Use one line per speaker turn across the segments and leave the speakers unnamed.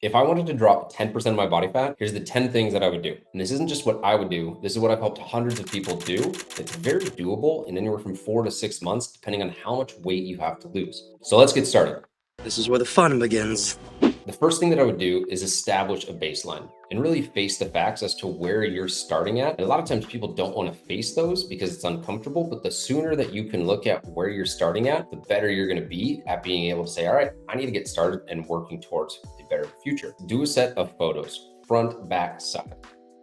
If I wanted to drop 10% of my body fat, here's the 10 things that I would do. And this isn't just what I would do. This is what I've helped hundreds of people do. It's very doable in anywhere from 4 to 6 months, depending on how much weight you have to lose. So let's get started.
This is where the fun begins.
The first thing that I would do is establish a baseline and really face the facts as to where you're starting at. And a lot of times people don't want to face those because it's uncomfortable, but the sooner that you can look at where you're starting at, the better you're going to be at being able to say, all right, I need to get started and working towards a better future. Do a set of photos, front, back, side.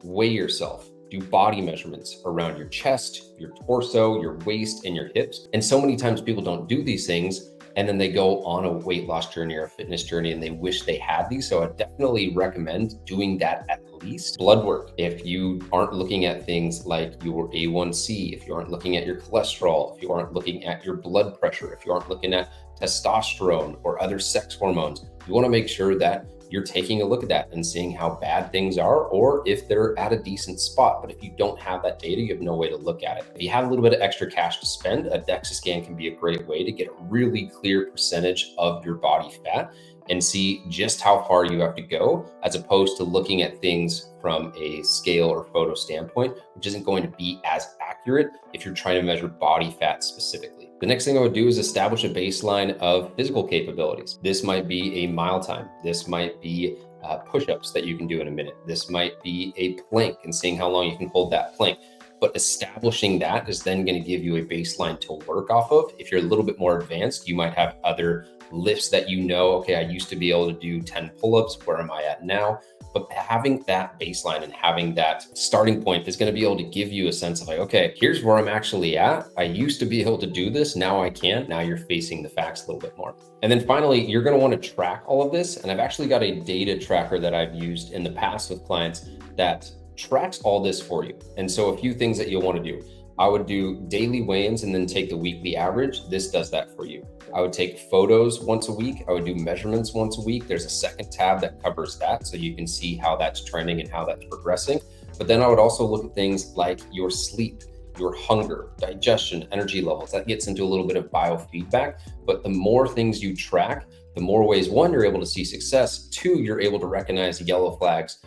Weigh yourself. Do body measurements around your chest, your torso, your waist, and your hips. And so many times people don't do these things, and then they go on a weight loss journey or a fitness journey and they wish they had these. So I definitely recommend doing that at least. Blood work. If you aren't looking at things like your A1C, if you aren't looking at your cholesterol, if you aren't looking at your blood pressure, if you aren't looking at testosterone or other sex hormones, you want to make sure that you're taking a look at that and seeing how bad things are, or if they're at a decent spot. But if you don't have that data, you have no way to look at it. If you have a little bit of extra cash to spend, a DEXA scan can be a great way to get a really clear percentage of your body fat and see just how far you have to go, as opposed to looking at things from a scale or photo standpoint, which isn't going to be as accurate if you're trying to measure body fat specifically. The next thing I would do is establish a baseline of physical capabilities. This might be a mile time. This might be push-ups that you can do in a minute. This might be a plank and seeing how long you can hold that plank. But establishing that is then going to give you a baseline to work off of. If you're a little bit more advanced, you might have other lifts that you know, okay, I used to be able to do 10 pull-ups. Where am I at now? But having that baseline and having that starting point is going to be able to give you a sense of like, okay, here's where I'm actually at. I used to be able to do this. Now I can't. Now you're facing the facts a little bit more. And then finally, you're going to want to track all of this. And I've actually got a data tracker that I've used in the past with clients that tracks all this for you. And so a few things that you'll want to do. I would do daily weigh-ins and then take the weekly average. This does that for you. I would take photos once a week. I would do measurements once a week. There's a second tab that covers that, so you can see how that's trending and how that's progressing. But then I would also look at things like your sleep, your hunger, digestion, energy levels. That gets into a little bit of biofeedback. But the more things you track, the more ways, one, you're able to see success, two, you're able to recognize yellow flags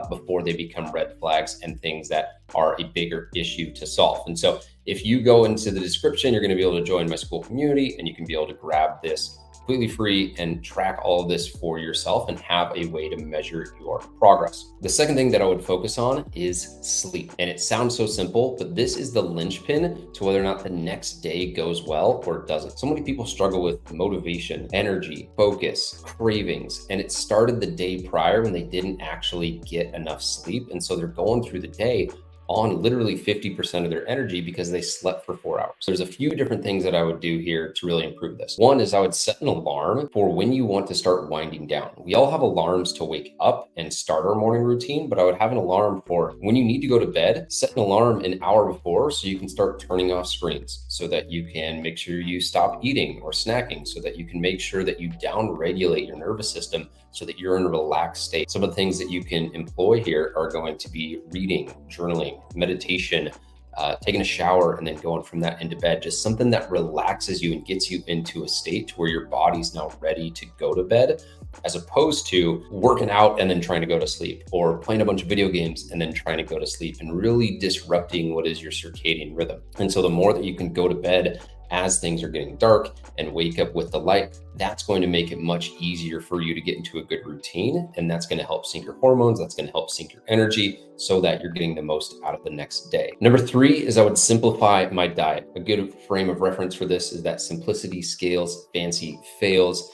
before they become red flags and things that are a bigger issue to solve. And so if you go into the description, you're going to be able to join my school community and you can be able to grab this completely free and track all of this for yourself and have a way to measure your progress. The second thing that I would focus on is sleep. And it sounds so simple, but this is the linchpin to whether or not the next day goes well or doesn't. So many people struggle with motivation, energy, focus, cravings, and it started the day prior when they didn't actually get enough sleep. And so they're going through the day on literally 50% of their energy because they slept for 4 hours. So there's a few different things that I would do here to really improve this. One is I would set an alarm for when you want to start winding down. We all have alarms to wake up and start our morning routine, but I would have an alarm for when you need to go to bed. Set an alarm an hour before so you can start turning off screens, so that you can make sure you stop eating or snacking, so that you can make sure that you down-regulate your nervous system so that you're in a relaxed state. Some of the things that you can employ here are going to be reading, journaling, meditation, taking a shower, and then going from that into bed. Just something that relaxes you and gets you into a state where your body's now ready to go to bed, as opposed to working out and then trying to go to sleep, or playing a bunch of video games and then trying to go to sleep, and really disrupting what is your circadian rhythm. And so the more that you can go to bed as things are getting dark and wake up with the light, that's going to make it much easier for you to get into a good routine. And that's going to help sync your hormones. That's going to help sync your energy so that you're getting the most out of the next day. Number 3 is I would simplify my diet. A good frame of reference for this is that simplicity scales, fancy fails.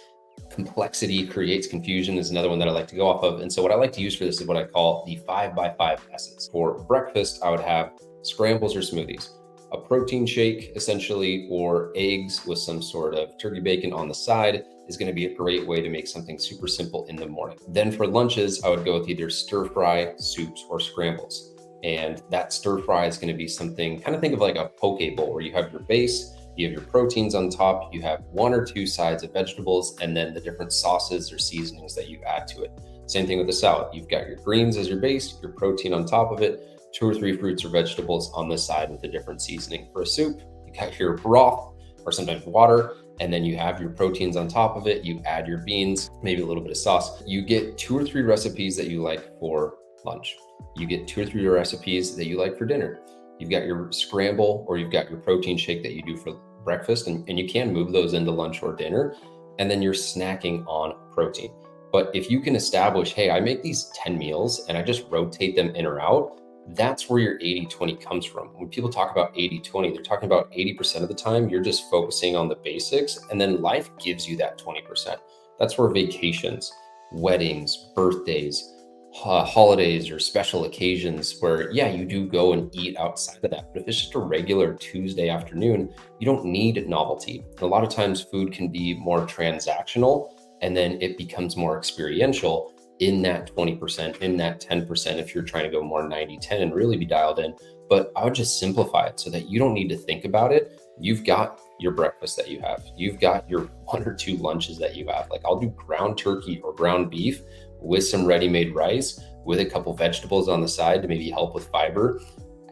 Complexity creates confusion is another one that I like to go off of. And so what I like to use for this is what I call the 5x5 essence. For breakfast, I would have scrambles or smoothies, a protein shake essentially, or eggs with some sort of turkey bacon on the side is going to be a great way to make something super simple in the morning. Then for lunches, I would go with either stir fry, soups, or scrambles. And that stir fry is going to be something, kind of think of like a poke bowl, where you have your base, you have your proteins on top, you have 1 or 2 sides of vegetables, and then the different sauces or seasonings that you add to it. Same thing with the salad. You've got your greens as your base, your protein on top of it, 2 or 3 fruits or vegetables on the side with a different seasoning. For a soup, you got your broth or sometimes water, and then you have your proteins on top of it. You add your beans, maybe a little bit of sauce. You get 2 or 3 recipes that you like for lunch. You get 2 or 3 recipes that you like for dinner. You've got your scramble, or you've got your protein shake that you do for breakfast, and you can move those into lunch or dinner, and then you're snacking on protein. But if you can establish, hey, I make these 10 meals and I just rotate them in or out, that's where your 80/20 comes from. When people talk about 80/20, they're talking about 80% of the time you're just focusing on the basics, and then life gives you that 20%. That's where vacations, weddings, birthdays, holidays, or special occasions where, yeah, you do go and eat outside of that. But if it's just a regular Tuesday afternoon, you don't need novelty. A lot of times food can be more transactional, and then it becomes more experiential in that 20%, in that 10%, if you're trying to go more 90/10 and really be dialed in. But I would just simplify it so that you don't need to think about it. You've got your breakfast that you have. You've got your 1 or 2 lunches that you have. Like, I'll do ground turkey or ground beef with some ready-made rice with a couple vegetables on the side to maybe help with fiber,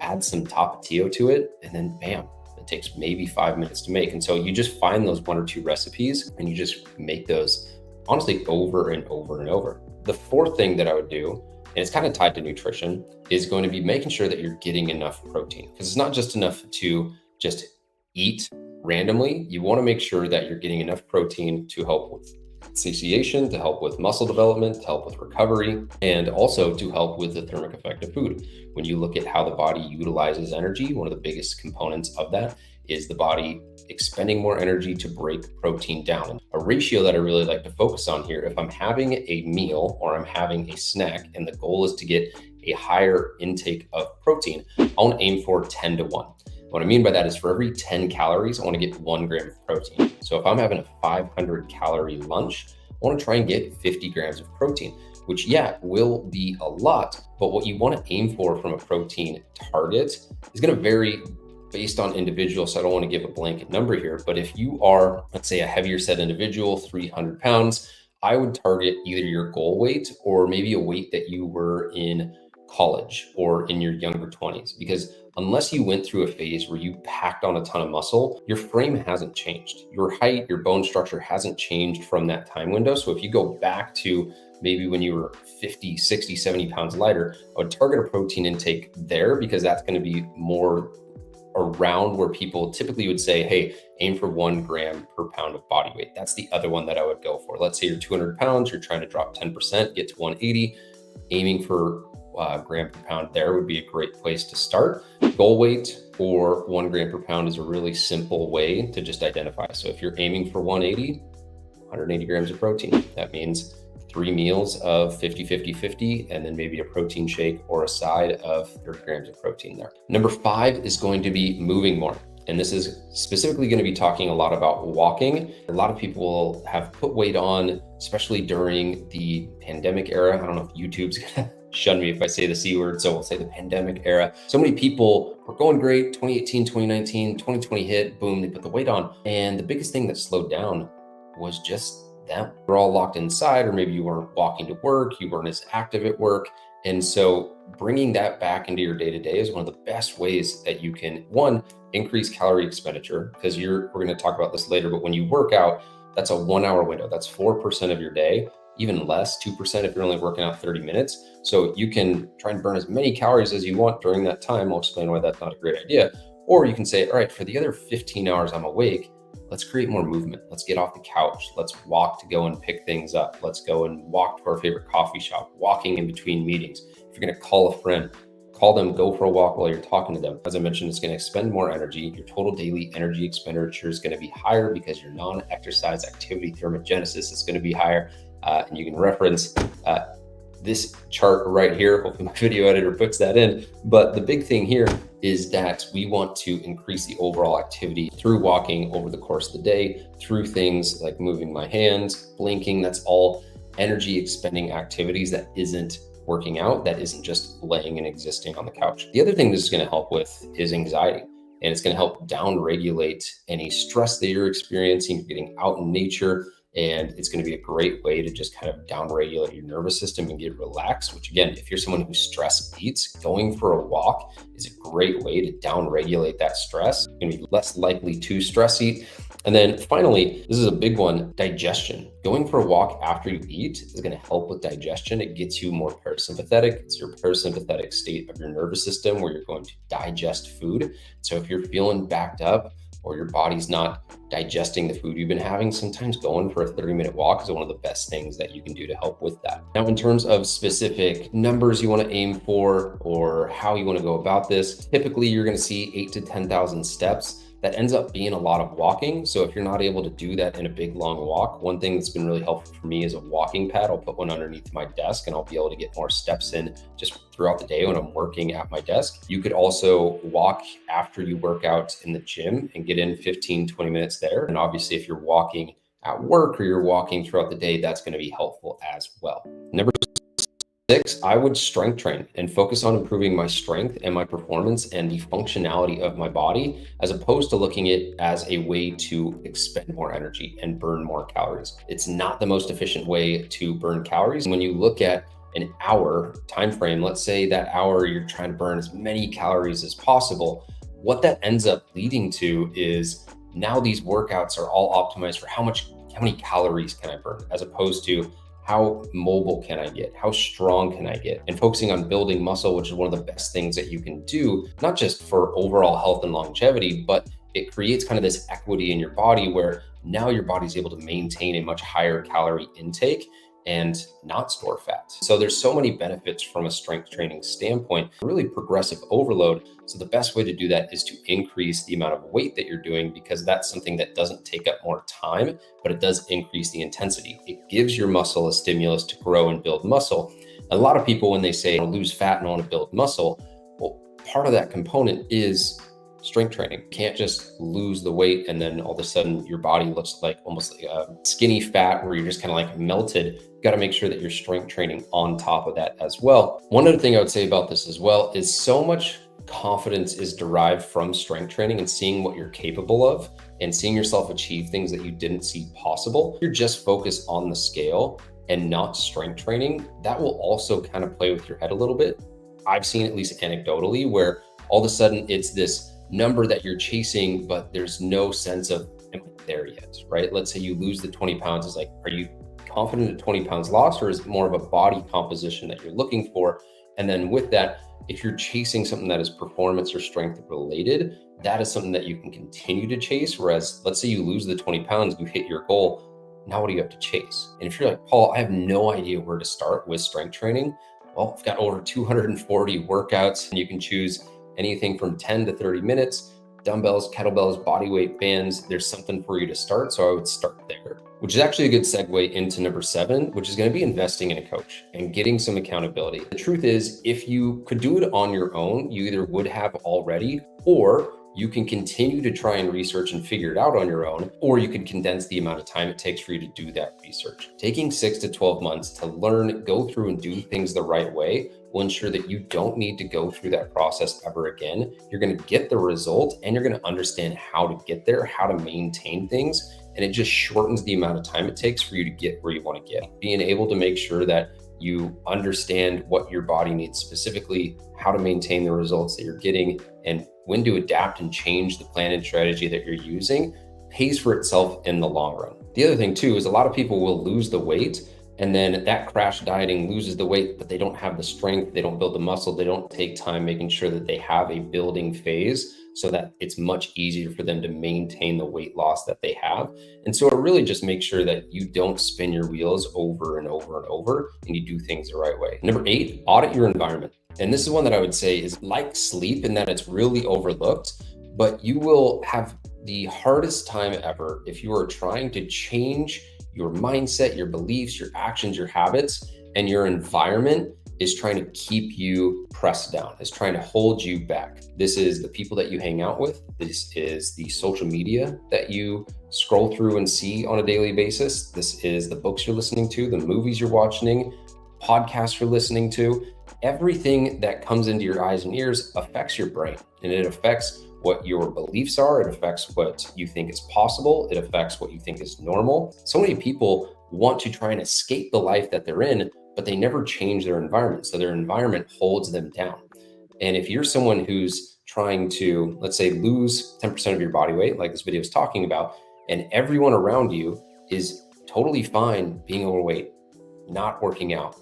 add some tapatio to it, and then bam, it takes maybe 5 minutes to make. And so you just find those 1 or 2 recipes and you just make those honestly over and over and over. The fourth thing that I would do, and it's kind of tied to nutrition, is going to be making sure that you're getting enough protein, because it's not just enough to just eat randomly. You want to make sure that you're getting enough protein to help with satiation, to help with muscle development, to help with recovery, and also to help with the thermic effect of food. When you look at how the body utilizes energy, one of the biggest components of that is the body expending more energy to break protein down. A ratio that I really like to focus on here, if I'm having a meal or I'm having a snack and the goal is to get a higher intake of protein, I want to aim for 10-1. What I mean by that is for every 10 calories, I want to get 1 gram of protein. So if I'm having a 500 calorie lunch, I want to try and get 50 grams of protein, which, yeah, will be a lot, but what you want to aim for from a protein target is going to vary based on individual. So I don't want to give a blanket number here, but if you are, let's say, a heavier set individual, 300 pounds, I would target either your goal weight or maybe a weight that you were in college or in your younger 20s, because unless you went through a phase where you packed on a ton of muscle, your frame hasn't changed. Your height, your bone structure hasn't changed from that time window. So if you go back to maybe when you were 50, 60, 70 pounds lighter, I would target a protein intake there, because that's going to be more around where people typically would say, hey, aim for 1 gram per pound of body weight. That's the other one that I would go for. Let's say you're 200 pounds, you're trying to drop 10%, get to 180, aiming for gram per pound there would be a great place to start. Goal weight or 1 gram per pound is a really simple way to just identify. So if you're aiming for 180, 180 grams of protein, that means 3 meals of 50-50-50, and then maybe a protein shake or a side of 30 grams of protein there. Number 5 is going to be moving more. And this is specifically going to be talking a lot about walking. A lot of people have put weight on, especially during the pandemic era. I don't know if YouTube's going to shun me if I say the C word, so we'll say the pandemic era. So many people were going great, 2018, 2019, 2020 hit, boom, they put the weight on. And the biggest thing that slowed down was just them. We're all locked inside, or maybe you weren't walking to work, you weren't as active at work. And so bringing that back into your day-to-day is one of the best ways that you can, one, increase calorie expenditure, because we're going to talk about this later, but when you work out, that's a 1 hour window. That's 4% of your day, even less, 2% if you're only working out 30 minutes. So you can try and burn as many calories as you want during that time. I'll explain why that's not a great idea. Or you can say, all right, for the other 15 hours I'm awake, let's create more movement. Let's get off the couch. Let's walk to go and pick things up. Let's go and walk to our favorite coffee shop, walking in between meetings. If you're going to call a friend, call them, go for a walk while you're talking to them. As I mentioned, it's going to expend more energy. Your total daily energy expenditure is going to be higher because your non-exercise activity thermogenesis is going to be higher. And you can reference this chart right here. Hopefully my video editor puts that in. But the big thing here is that we want to increase the overall activity through walking over the course of the day, through things like moving my hands, blinking. That's all energy expending activities that isn't working out, that isn't just laying and existing on the couch. The other thing this is going to help with is anxiety. And it's going to help down regulate any stress that you're experiencing. You're getting out in nature, and it's going to be a great way to just kind of down regulate your nervous system and get relaxed, which again, if you're someone who stress eats, going for a walk is a great way to down regulate that stress. You're going to be less likely to stress eat. And then finally, this is a big one, digestion. Going for a walk after you eat is going to help with digestion. It gets you more parasympathetic. It's your parasympathetic state of your nervous system where you're going to digest food. So if you're feeling backed up or your body's not digesting the food you've been having, sometimes going for a 30-minute walk is one of the best things that you can do to help with that. Now, in terms of specific numbers you want to aim for or how you want to go about this, typically you're going to see 8 to 10,000 steps. That ends up being a lot of walking. So if you're not able to do that in a big long walk, one thing that's been really helpful for me is a walking pad. I'll put one underneath my desk and I'll be able to get more steps in just throughout the day when I'm working at my desk. You could also walk after you work out in the gym and get in 15, 20 minutes there. And obviously if you're walking at work or you're walking throughout the day, that's going to be helpful as well. Number 6, I would strength train and focus on improving my strength and my performance and the functionality of my body, as opposed to looking at it as a way to expend more energy and burn more calories. It's not the most efficient way to burn calories. When you look at an hour time frame, let's say that hour you're trying to burn as many calories as possible, what that ends up leading to is now these workouts are all optimized for how many calories can I burn, as opposed to how mobile can I get? How strong can I get? And focusing on building muscle, which is one of the best things that you can do, not just for overall health and longevity, but it creates kind of this equity in your body where now your body's able to maintain a much higher calorie intake and not store fat. So there's so many benefits from a strength training standpoint, really progressive overload. So the best way to do that is to increase the amount of weight that you're doing, because that's something that doesn't take up more time, but it does increase the intensity. It gives your muscle a stimulus to grow and build muscle. A lot of people, when they say I want to lose fat and I want to build muscle, well, part of that component is strength training. You can't just lose the weight and then all of a sudden your body looks like almost like a skinny fat where you're just kind of like melted. You got to make sure that you're strength training on top of that as well. One other thing I would say about this as well is so much confidence is derived from strength training and seeing what you're capable of and seeing yourself achieve things that you didn't see possible. You're just focused on the scale and not strength training. That will also kind of play with your head a little bit. I've seen, at least anecdotally, where all of a sudden it's this number that you're chasing, but there's no sense of, am I there yet, right? Let's say you lose the 20 pounds. It's like, are you confident at 20 pounds lost, or is it more of a body composition that you're looking for? And then with that, if you're chasing something that is performance or strength related, that is something that you can continue to chase. Whereas let's say you lose the 20 pounds, you hit your goal. Now what do you have to chase? And if you're like, Paul, I have no idea where to start with strength training. Well, I've got over 240 workouts and you can choose anything from 10 to 30 minutes, dumbbells, kettlebells, body weight bands. There's something for you to start. So I would start there, which is actually a good segue into number 7, which is going to be investing in a coach and getting some accountability. The truth is, if you could do it on your own, you either would have already, or you can continue to try and research and figure it out on your own, or you could condense the amount of time it takes for you to do that research. Taking 6 to 12 months to learn, go through and do things the right way will ensure that you don't need to go through that process ever again. You're going to get the result and you're going to understand how to get there, how to maintain things. And it just shortens the amount of time it takes for you to get where you want to get. Being able to make sure that you understand what your body needs specifically, how to maintain the results that you're getting, and when to adapt and change the plan and strategy that you're using pays for itself in the long run. The other thing too is a lot of people will lose the weight, and then that crash dieting loses the weight, but they don't have the strength, they don't build the muscle, they don't take time making sure that they have a building phase so that it's much easier for them to maintain the weight loss that they have. And so it really just makes sure that you don't spin your wheels over and over and over, and you do things the right way. Number 8, audit your environment. And this is one that I would say is like sleep in that it's really overlooked, but you will have the hardest time ever if you are trying to change your mindset, your beliefs, your actions, your habits, and your environment is trying to keep you pressed down, is trying to hold you back. This is the people that you hang out with. This is the social media that you scroll through and see on a daily basis. This is the books you're listening to, the movies you're watching, podcasts you're listening to. Everything that comes into your eyes and ears affects your brain, and it affects what your beliefs are. It affects what you think is possible. It affects what you think is normal. So many people want to try and escape the life that they're in, but they never change their environment. So their environment holds them down. And if you're someone who's trying to, let's say, lose 10% of your body weight, like this video is talking about, and everyone around you is totally fine being overweight, not working out,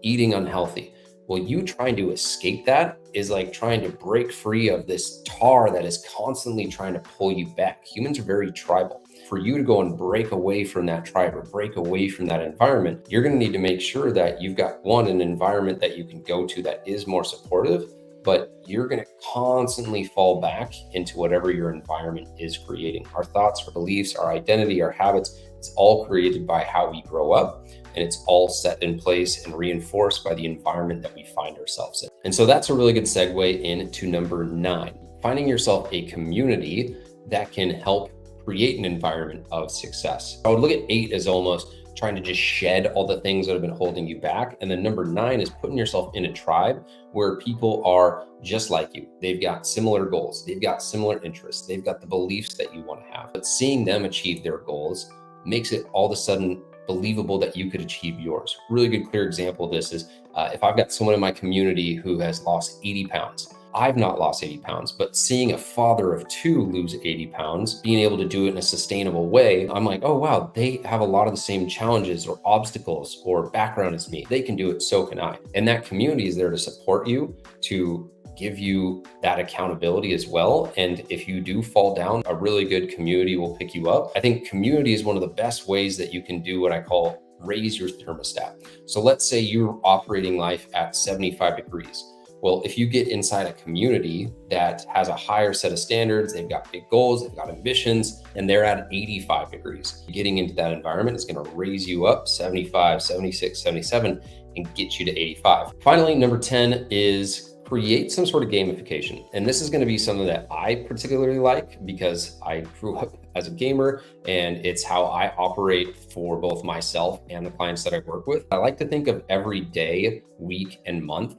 eating unhealthy. Well, you trying to escape that is like trying to break free of this tar that is constantly trying to pull you back. Humans are very tribal. For you to go and break away from that tribe or break away from that environment, you're going to need to make sure that you've got an environment that you can go to that is more supportive, but you're going to constantly fall back into whatever your environment is creating. Our thoughts, our beliefs, our identity, our habits, it's all created by how we grow up. And it's all set in place and reinforced by the environment that we find ourselves in. And so that's a really good segue into number 9, finding yourself a community that can help create an environment of success. I would look at 8 as almost trying to just shed all the things that have been holding you back. And then number 9 is putting yourself in a tribe where people are just like you. They've got similar goals. They've got similar interests. They've got the beliefs that you want to have. But seeing them achieve their goals makes it all of a sudden believable that you could achieve yours. Really good, clear example of this is if I've got someone in my community who has lost 80 pounds, I've not lost 80 pounds, but seeing a father of 2 lose 80 pounds, being able to do it in a sustainable way, I'm like, oh, wow, they have a lot of the same challenges or obstacles or background as me. They can do it, so can I. And that community is there to support you, to give you that accountability as well. And if you do fall down, a really good community will pick you up. I think community is one of the best ways that you can do what I call raise your thermostat. So let's say you're operating life at 75 degrees. Well, if you get inside a community that has a higher set of standards, they've got big goals, they've got ambitions, and they're at 85 degrees. Getting into that environment is going to raise you up 75, 76, 77, and get you to 85. Finally, number 10 is create some sort of gamification. And this is going to be something that I particularly like because I grew up as a gamer and it's how I operate for both myself and the clients that I work with. I like to think of every day, week, and month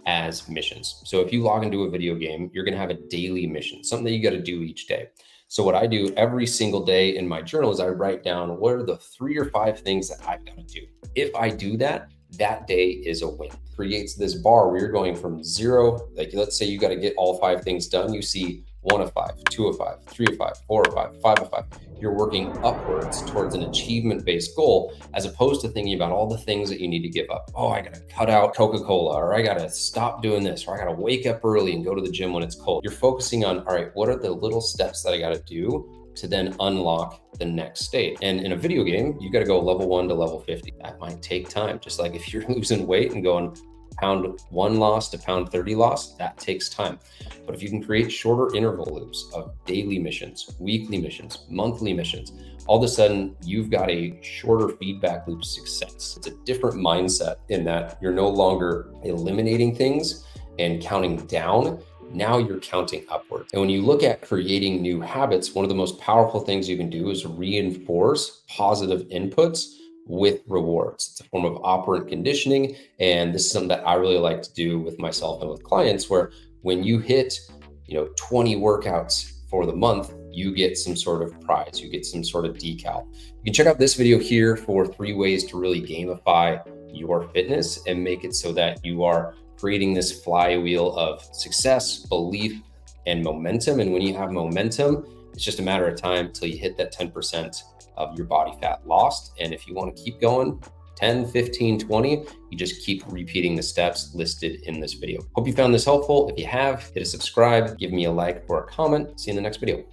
as missions. So if you log into a video game, you're going to have a daily mission, something that you got to do each day. So what I do every single day in my journal is I write down what are the 3 or 5 things that I've got to do. If I do that, that day is a win. Creates this bar where you're going from 0, like let's say you got to get all 5 things done. You see 1 of 5, 2 of 5, 3 of 5, 4 of 5, 5 of 5. You're working upwards towards an achievement-based goal as opposed to thinking about all the things that you need to give up. Oh, I got to cut out Coca-Cola, or I got to stop doing this, or I got to wake up early and go to the gym when it's cold. You're focusing on, all right, what are the little steps that I got to do to then unlock the next state? And in a video game, you got to go level 1 to level 50. That might take time. Just like if you're losing weight and going pound 1 loss to pound 30 loss, that takes time. But if you can create shorter interval loops of daily missions, weekly missions, monthly missions, all of a sudden you've got a shorter feedback loop success. It's a different mindset in that you're no longer eliminating things and counting down. Now you're counting upwards. And when you look at creating new habits, one of the most powerful things you can do is reinforce positive inputs with rewards. It's a form of operant conditioning. And this is something that I really like to do with myself and with clients, where when you hit, 20 workouts for the month, you get some sort of prize, you get some sort of decal. You can check out this video here for 3 ways to really gamify your fitness and make it so that you are creating this flywheel of success, belief, and momentum. And when you have momentum, it's just a matter of time till you hit that 10% of your body fat lost. And if you want to keep going, 10, 15, 20, you just keep repeating the steps listed in this video. Hope you found this helpful. If you have, hit a subscribe, give me a like or a comment. See you in the next video.